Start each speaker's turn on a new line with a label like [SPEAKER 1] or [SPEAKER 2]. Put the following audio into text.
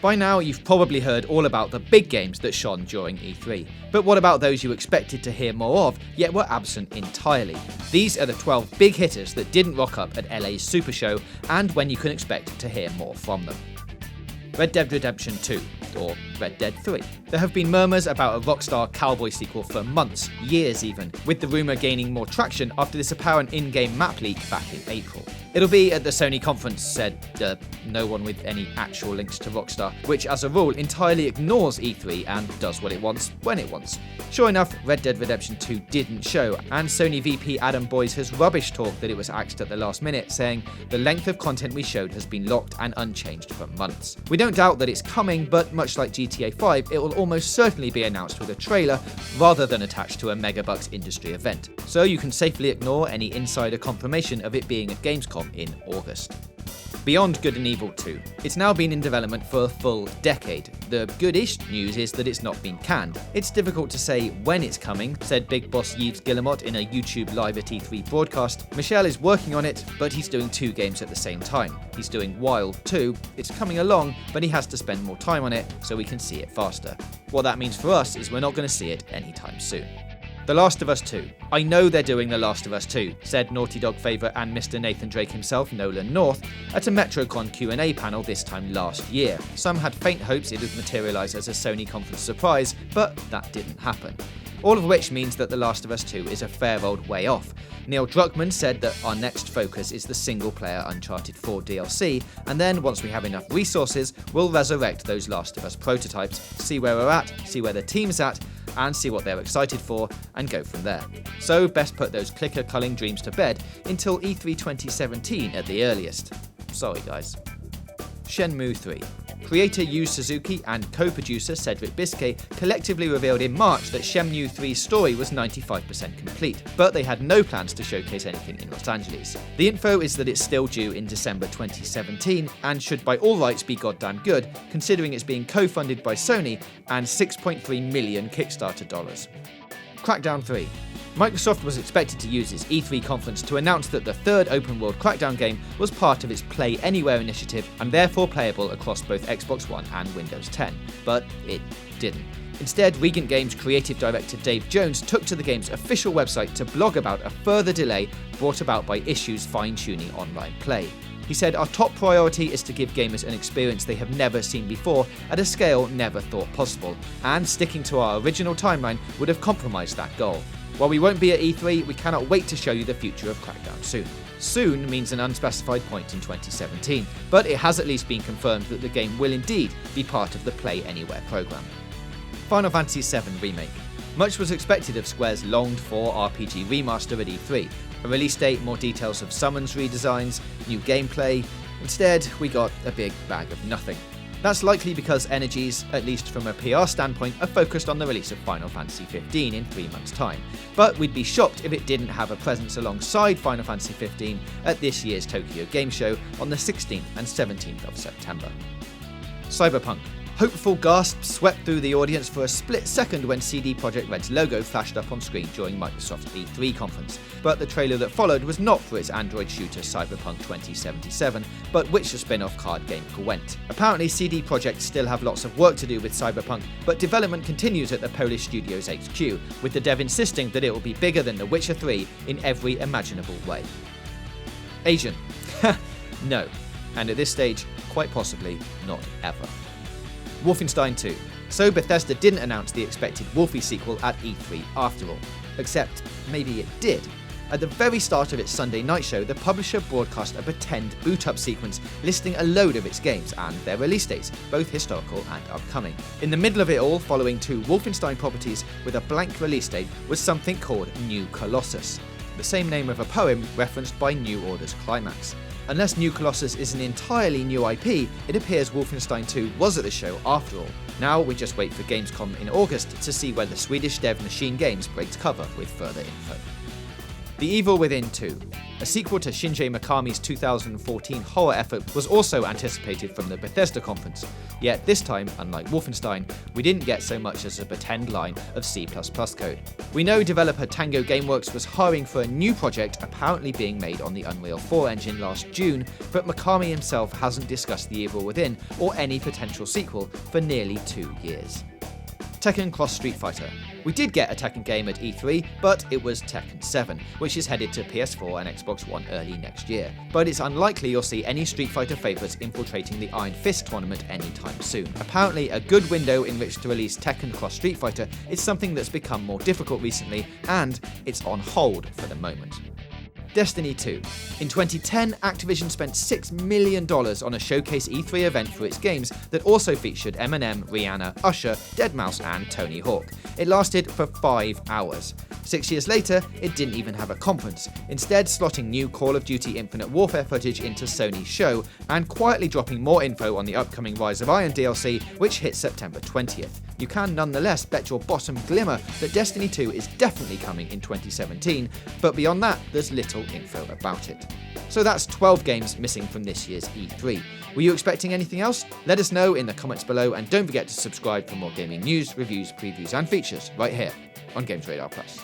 [SPEAKER 1] By now, you've probably heard all about the big games that shone during E3. But what about those you expected to hear more of, yet were absent entirely? These are the 12 big hitters that didn't rock up at LA's Super Show, and when you can expect to hear more from them. Red Dead Redemption 2, or Red Dead 3. There have been murmurs about a Rockstar Cowboy sequel for months, years even, with the rumour gaining more traction after this apparent in-game map leak back in April. It'll be at the Sony conference, said no one with any actual links to Rockstar, which as a rule entirely ignores E3 and does what it wants when it wants. Sure enough, Red Dead Redemption 2 didn't show, and Sony VP Adam Boyes has rubbish talk that it was axed at the last minute, saying the length of content we showed has been locked and unchanged for months. We don't doubt that it's coming, but much like GTA 5, it will almost certainly be announced with a trailer rather than attached to a Megabucks industry event, so you can safely ignore any insider confirmation of it being at Gamescom in August. Beyond Good and Evil 2. It's now been in development for a full decade. The goodish news is that it's not been canned. It's difficult to say when it's coming, said Big Boss Yves Guillemot in a YouTube Live at E3 broadcast. Michel is working on it, but he's doing 2 games at the same time. He's doing Wild 2, it's coming along, but he has to spend more time on it so we can see it faster. What that means for us is we're not going to see it anytime soon. The Last of Us 2. I know they're doing The Last of Us 2, said Naughty Dog favourite and Mr. Nathan Drake himself, Nolan North, at a MetroCon Q&A panel this time last year. Some had faint hopes it would materialise as a Sony conference surprise, but that didn't happen. All of which means that The Last of Us 2 is a fair old way off. Neil Druckmann said that our next focus is the single-player Uncharted 4 DLC, and then once we have enough resources, we'll resurrect those Last of Us prototypes, see where we're at, see where the team's at, and see what they're excited for, and go from there. So best put those clicker-culling dreams to bed until E3 2017 at the earliest. Sorry guys. Shenmue III. Creator Yu Suzuki and co-producer Cedric Biscay collectively revealed in March that Shenmue III's story was 95% complete, but they had no plans to showcase anything in Los Angeles. The info is that it's still due in December 2017, and should by all rights be goddamn good, considering it's being co-funded by Sony and $6.3 million Kickstarter dollars. Crackdown 3. Microsoft was expected to use its E3 conference to announce that the third open-world Crackdown game was part of its Play Anywhere initiative and therefore playable across both Xbox One and Windows 10, but it didn't. Instead, Regent Games creative director Dave Jones took to the game's official website to blog about a further delay brought about by issues fine-tuning online play. He said, "Our top priority is to give gamers an experience they have never seen before at a scale never thought possible, and sticking to our original timeline would have compromised that goal. While we won't be at E3, we cannot wait to show you the future of Crackdown soon." Soon means an unspecified point in 2017, but it has at least been confirmed that the game will indeed be part of the Play Anywhere program. Final Fantasy VII Remake. Much was expected of Square's longed-for RPG remaster at E3. A release date, more details of summons redesigns, new gameplay. Instead, we got a big bag of nothing. That's likely because energies, at least from a PR standpoint, are focused on the release of Final Fantasy XV in 3 months' time. But we'd be shocked if it didn't have a presence alongside Final Fantasy XV at this year's Tokyo Game Show on the 16th and 17th of September. Cyberpunk. Hopeful gasps swept through the audience for a split second when CD Projekt Red's logo flashed up on screen during Microsoft's E3 conference, but the trailer that followed was not for its Android shooter Cyberpunk 2077, but Witcher spin-off card game Gwent. Apparently CD Projekt still have lots of work to do with Cyberpunk, but development continues at the Polish studio's HQ, with the dev insisting that it will be bigger than The Witcher 3 in every imaginable way. Asian. No. And at this stage, quite possibly not ever. Wolfenstein 2. So Bethesda didn't announce the expected Wolfie sequel at E3 after all. Except, maybe it did. At the very start of its Sunday night show, the publisher broadcast a pretend boot-up sequence listing a load of its games and their release dates, both historical and upcoming. In the middle of it all, following 2 Wolfenstein properties with a blank release date, was something called New Colossus, the same name of a poem referenced by New Order's climax. Unless New Colossus is an entirely new IP, it appears Wolfenstein 2 was at the show after all. Now we just wait for Gamescom in August to see whether Swedish dev Machine Games breaks cover with further info. The Evil Within 2. A sequel to Shinji Mikami's 2014 horror effort was also anticipated from the Bethesda conference, yet this time, unlike Wolfenstein, we didn't get so much as a pretend line of C++ code. We know developer Tango Gameworks was hiring for a new project apparently being made on the Unreal 4 engine last June, but Mikami himself hasn't discussed The Evil Within or any potential sequel for nearly 2 years. Tekken Cross Street Fighter. We did get a Tekken game at E3, but it was Tekken 7, which is headed to PS4 and Xbox One early next year. But it's unlikely you'll see any Street Fighter favourites infiltrating the Iron Fist tournament anytime soon. Apparently, a good window in which to release Tekken Cross Street Fighter is something that's become more difficult recently, and it's on hold for the moment. Destiny 2. In 2010, Activision spent $6 million on a showcase E3 event for its games that also featured Eminem, Rihanna, Usher, deadmau5 and Tony Hawk. It lasted for 5 hours. 6 years later, it didn't even have a conference, instead slotting new Call of Duty Infinite Warfare footage into Sony's show and quietly dropping more info on the upcoming Rise of Iron DLC, which hits September 20th. You can nonetheless bet your bottom Glimmer that Destiny 2 is definitely coming in 2017, but beyond that, there's little info about it. So that's 12 games missing from this year's E3. Were you expecting anything else? Let us know in the comments below, and don't forget to subscribe for more gaming news, reviews, previews and features right here on GamesRadar Plus.